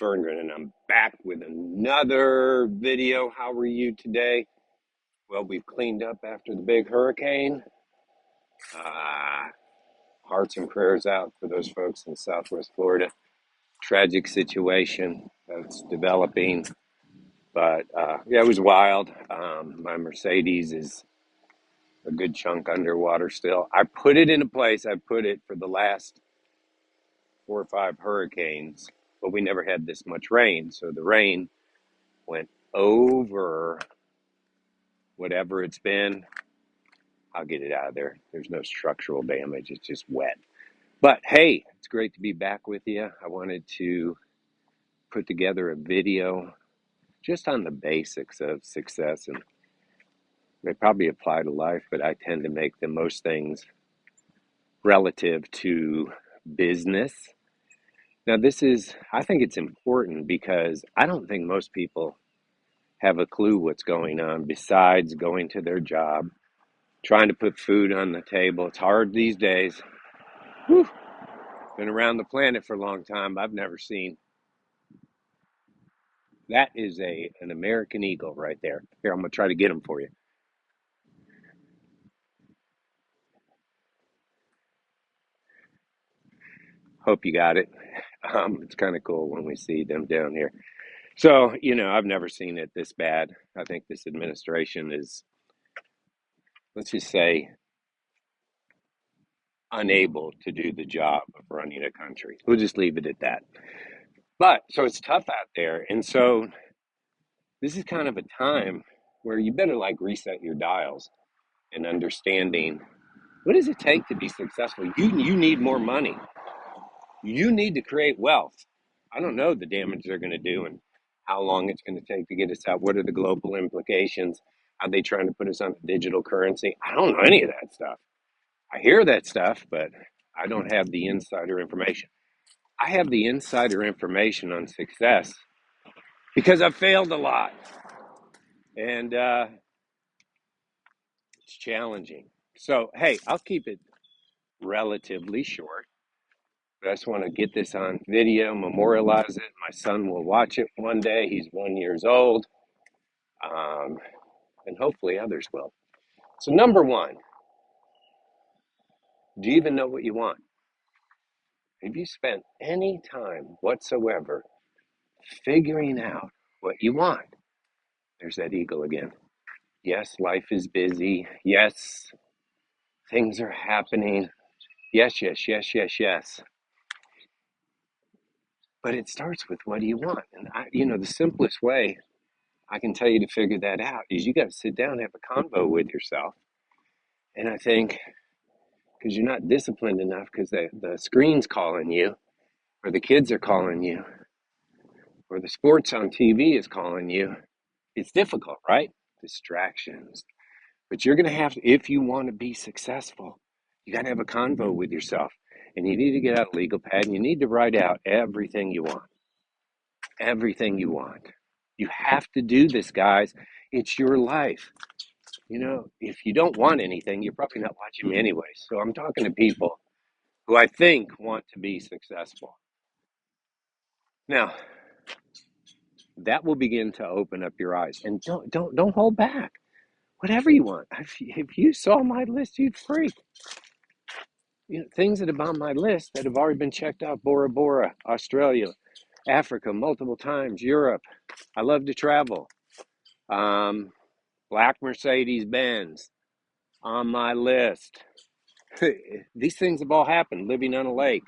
Verngren, and I'm back with another video. How are you today? Well, we've cleaned up after the big hurricane. Uh, Hearts and prayers out for those folks in Southwest Florida. Tragic situation that's developing, but yeah, it was wild. My Mercedes is a good chunk underwater still. I put it in a place. I put it for the last 4 or 5 hurricanes, but we never had this much rain. So the rain went over whatever it's been. I'll get it out of there. There's no structural damage. It's just wet. But hey, it's great to be back with you. I wanted to put together a video just on the basics of success, and they probably apply to life, but I tend to make the most things relative to business. Now, I think it's important because I don't think most people have a clue what's going on besides going to their job, trying to put food on the table. It's hard these days. Whew. Been around the planet for a long time. I've never seen. That is an American eagle right there. Here, I'm going to try to get him for you. Hope you got it. It's kind of cool when we see them down here. So, I've never seen it this bad. I think this administration is, let's just say, unable to do the job of running a country. We'll just leave it at that. But, so it's tough out there. And so this is kind of a time where you better reset your dials and understanding what does it take to be successful. You need more money. You need to create wealth. I don't know the damage they're going to do and how long it's going to take to get us out. What are the global implications? Are they trying to put us on digital currency? I don't know any of that stuff. I hear that stuff, but I don't have the insider information. I have the insider information on success because I've failed a lot. And it's challenging. So, hey, I'll keep it relatively short. But I just want to get this on video, memorialize it. My son will watch it one day. He's 1 year old. And hopefully others will. So, number one, do you even know what you want? Have you spent any time whatsoever figuring out what you want? There's that eagle again. Yes, life is busy. Yes, things are happening. Yes, yes, yes, yes, yes. But it starts with what do you want? And the simplest way I can tell you to figure that out is you got to sit down and have a convo with yourself. And I think because you're not disciplined enough because the screen's calling you, or the kids are calling you, or the sports on TV is calling you, it's difficult, right? Distractions. But you're going to have to, if you want to be successful, you got to have a convo with yourself. And you need to get out a legal pad and you need to write out everything you want. Everything you want. You have to do this, guys. It's your life. If you don't want anything, you're probably not watching me anyway. So I'm talking to people who I think want to be successful. Now, that will begin to open up your eyes. And don't hold back. Whatever you want. If you saw my list, you'd freak. Things that are on my list that have already been checked out: Bora Bora, Australia, Africa, multiple times, Europe. I love to travel. Black Mercedes Benz on my list. These things have all happened. Living on a lake,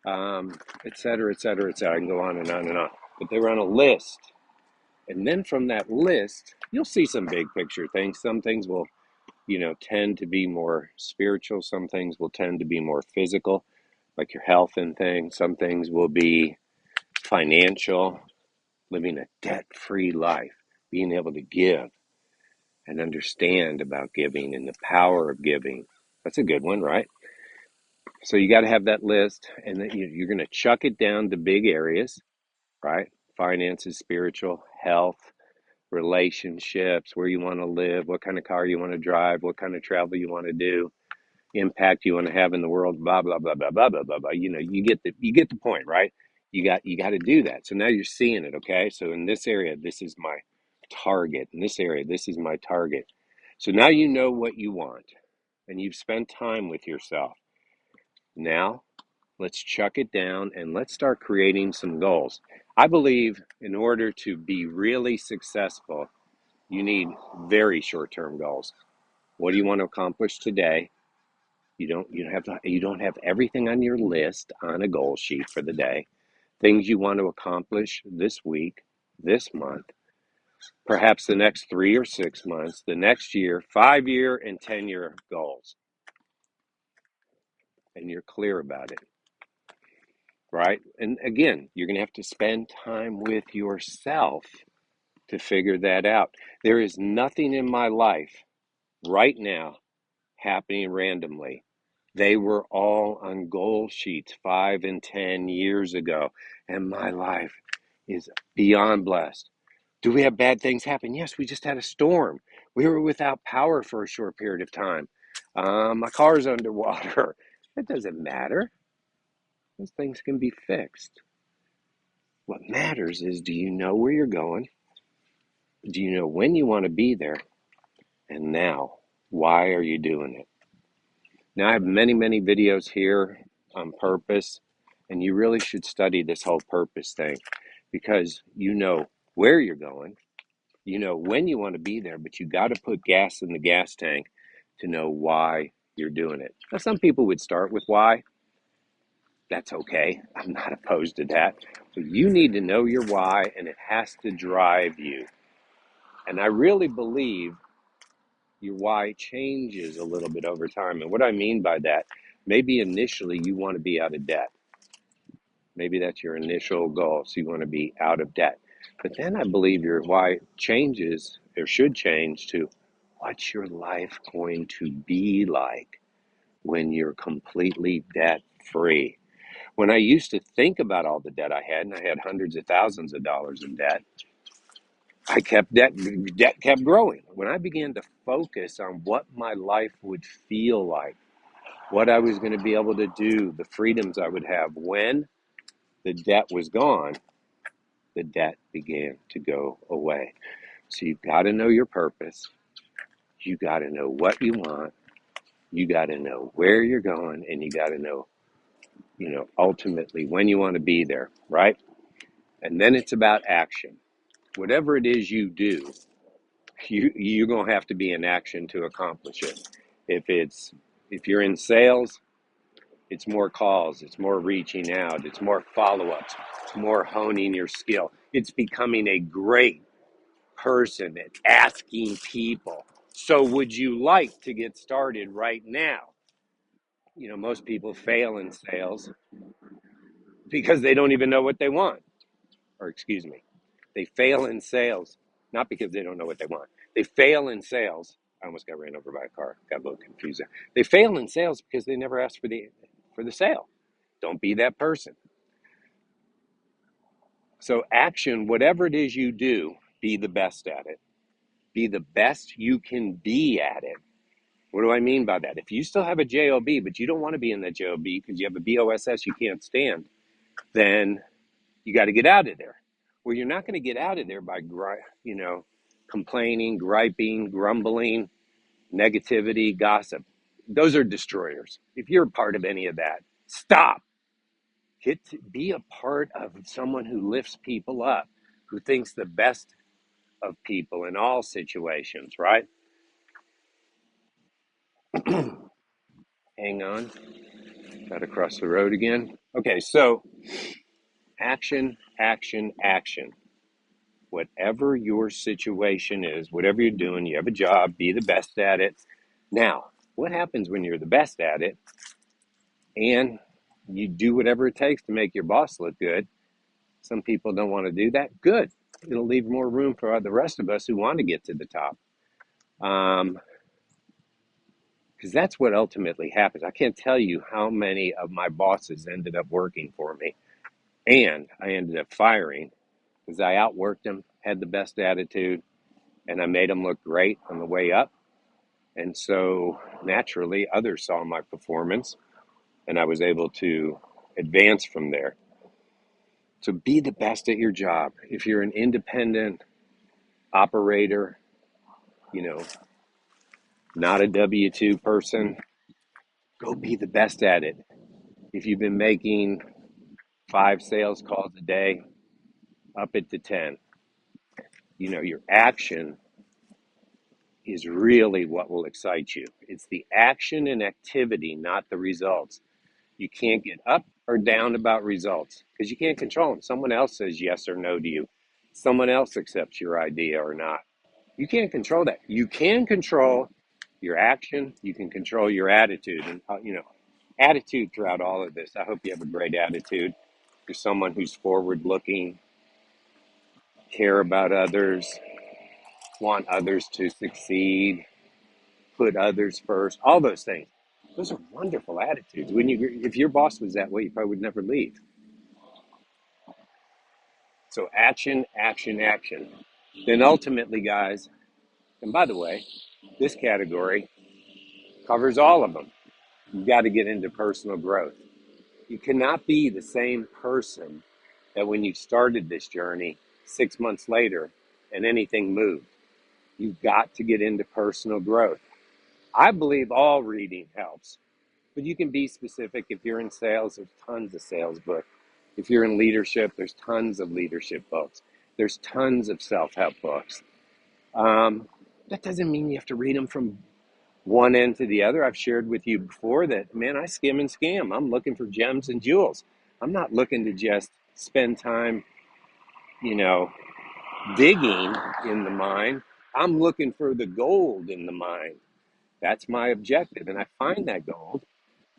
et cetera, et cetera, et cetera. I can go on and on and on. But they were on a list. And then from that list, you'll see some big picture things. Some things will, tend to be more spiritual. Some things will tend to be more physical, like your health and things. Some things will be financial, living a debt-free life, being able to give and understand about giving and the power of giving. That's a good one, right? So you got to have that list, and then you're going to chuck it down to big areas, right? Finances, spiritual, health, relationships, where you want to live, what kind of car you want to drive, what kind of travel you want to do, impact you want to have in the world, blah blah blah blah blah blah blah blah. You get the point, right? You got to do that. So now you're seeing it, okay? So in this area, this is my target. In this area, this is my target. So now you know what you want, and you've spent time with yourself. Now, let's chuck it down and let's start creating some goals. I believe in order to be really successful, you need very short-term goals. What do you want to accomplish today? You don't have everything on your list on a goal sheet for the day. Things you want to accomplish this week, this month, perhaps the next 3 or 6 months, the next year, 5-year and 10-year goals. And you're clear about it, right? And again, you're going to have to spend time with yourself to figure that out. There is nothing in my life right now happening randomly. They were all on goal sheets 5 and 10 years ago, and my life is beyond blessed. Do we have bad things happen? Yes, we just had a storm. We were without power for a short period of time. My car's underwater. It doesn't matter. Those things can be fixed. What matters is, do you know where you're going? Do you know when you want to be there? And now, why are you doing it? Now, I have many, many videos here on purpose, and you really should study this whole purpose thing because you know where you're going, you know when you want to be there, but you got to put gas in the gas tank to know why you're doing it. Now, some people would start with why. That's okay. I'm not opposed to that. But you need to know your why, and it has to drive you. And I really believe your why changes a little bit over time. And what I mean by that, maybe initially you want to be out of debt. Maybe that's your initial goal. So you want to be out of debt. But then I believe your why changes or should change to what's your life going to be like when you're completely debt free? When I used to think about all the debt I had, and I had hundreds of thousands of dollars in debt, debt kept growing. When I began to focus on what my life would feel like, what I was going to be able to do, the freedoms I would have when the debt was gone, the debt began to go away. So you've got to know your purpose. You got to know what you want. You got to know where you're going, and you got to know, ultimately when you want to be there, right? And then it's about action. Whatever it is you do, you're going to have to be in action to accomplish it. If you're in sales, it's more calls, it's more reaching out, it's more follow-ups, it's more honing your skill. It's becoming a great person at asking people, so would you like to get started right now? Most people fail in sales because they don't even know what they want. Or excuse me, they fail in sales, not because they don't know what they want. They fail in sales. I almost got ran over by a car. Got a little confused there. They fail in sales because they never asked for the sale. Don't be that person. So action, whatever it is you do, be the best at it. Be the best you can be at it. What do I mean by that? If you still have a job, but you don't want to be in that job because you have a BOSS you can't stand, then you got to get out of there. Well, you're not going to get out of there by, complaining, griping, grumbling, negativity, gossip. Those are destroyers. If you're a part of any of that, stop. Get to be a part of someone who lifts people up, who thinks the best of people in all situations, right? Hang on. Got to cross the road again. Okay, so action, action, action. Whatever your situation is, whatever you're doing, you have a job, be the best at it. Now, what happens when you're the best at it and you do whatever it takes to make your boss look good? Some people don't want to do that. Good. It'll leave more room for the rest of us who want to get to the top. Because that's what ultimately happens. I can't tell you how many of my bosses ended up working for me, and I ended up firing because I outworked them, had the best attitude, and I made them look great on the way up. And so naturally, others saw my performance, and I was able to advance from there. So be the best at your job. If you're an independent operator, you know, not a W-2 person, go be the best at it. If you've been making 5 sales calls a day, up it to 10. You know, your action is really what will excite you. It's the action and activity, not the results. You can't get up or down about results because you can't control them. Someone else says yes or no to you. Someone else accepts your idea or not. You can't control that. You can control your action. You can control your attitude. And, attitude throughout all of this. I hope you have a great attitude. You're someone who's forward looking, care about others, want others to succeed, put others first, all those things. Those are wonderful attitudes. If your boss was that way, you probably would never leave. So action, action, action. Then ultimately, guys, and by the way, this category covers all of them. You've got to get into personal growth. You cannot be the same person that when you started this journey 6 months later and anything moved. You've got to get into personal growth. I believe all reading helps, but you can be specific. If you're in sales, there's tons of sales books. If you're in leadership, there's tons of leadership books. There's tons of self-help books. That doesn't mean you have to read them from one end to the other. I've shared with you before that, man, I skim and scam. I'm looking for gems and jewels. I'm not looking to just spend time, digging in the mine. I'm looking for the gold in the mine. That's my objective. And I find that gold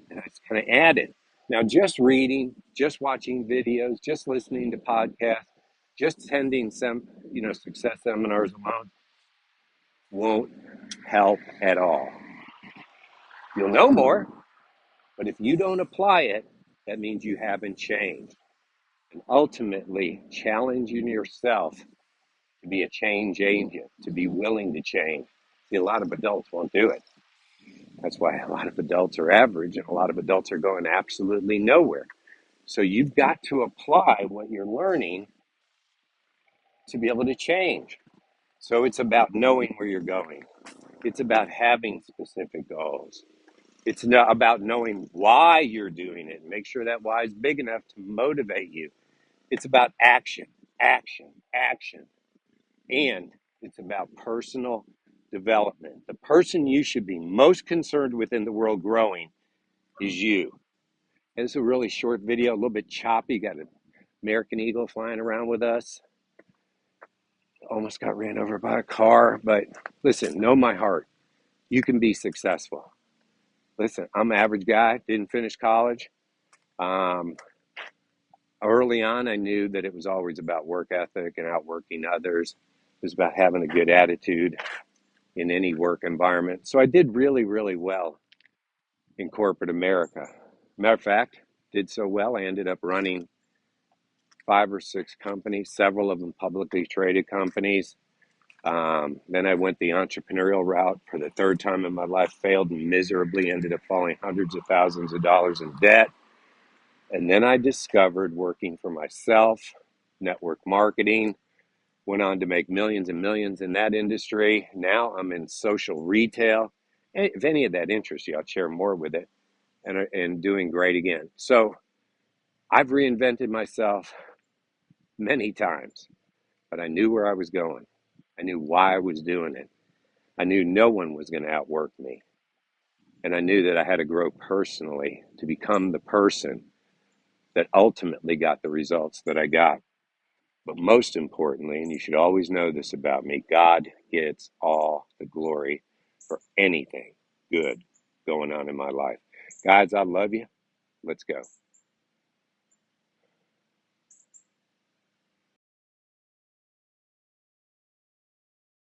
and I just kind of add it. Now, just reading, just watching videos, just listening to podcasts, just attending some, success seminars alone won't help at all. You'll know more, but if you don't apply it, that means you haven't changed. And ultimately, challenging yourself to be a change agent, to be willing to change. See, a lot of adults won't do it. That's why a lot of adults are average and a lot of adults are going absolutely nowhere. So you've got to apply what you're learning to be able to change. So it's about knowing where you're going. It's about having specific goals. It's about knowing why you're doing it. Make sure that why is big enough to motivate you. It's about action, action, action. And it's about personal development. The person you should be most concerned with in the world growing is you. And it's a really short video, a little bit choppy. Got an American Eagle flying around with us. Almost got ran over by a car. But listen, know my heart. You can be successful. Listen, I'm an average guy, didn't finish college. Early on, I knew that it was always about work ethic and outworking others. It was about having a good attitude in any work environment. So I did really, really well in corporate America. Matter of fact, did so well, I ended up running 5 or 6 companies, several of them publicly traded companies. Then I went the entrepreneurial route for the 3rd time in my life, failed miserably, ended up falling hundreds of thousands of dollars in debt. And then I discovered working for myself, network marketing, went on to make millions and millions in that industry. Now I'm in social retail. If any of that interests you, I'll share more with it and doing great again. So I've reinvented myself many times, but I knew where I was going. I knew why I was doing it. I knew no one was going to outwork me. And I knew that I had to grow personally to become the person that ultimately got the results that I got. But most importantly, and you should always know this about me, God gets all the glory for anything good going on in my life. Guys, I love you. Let's go.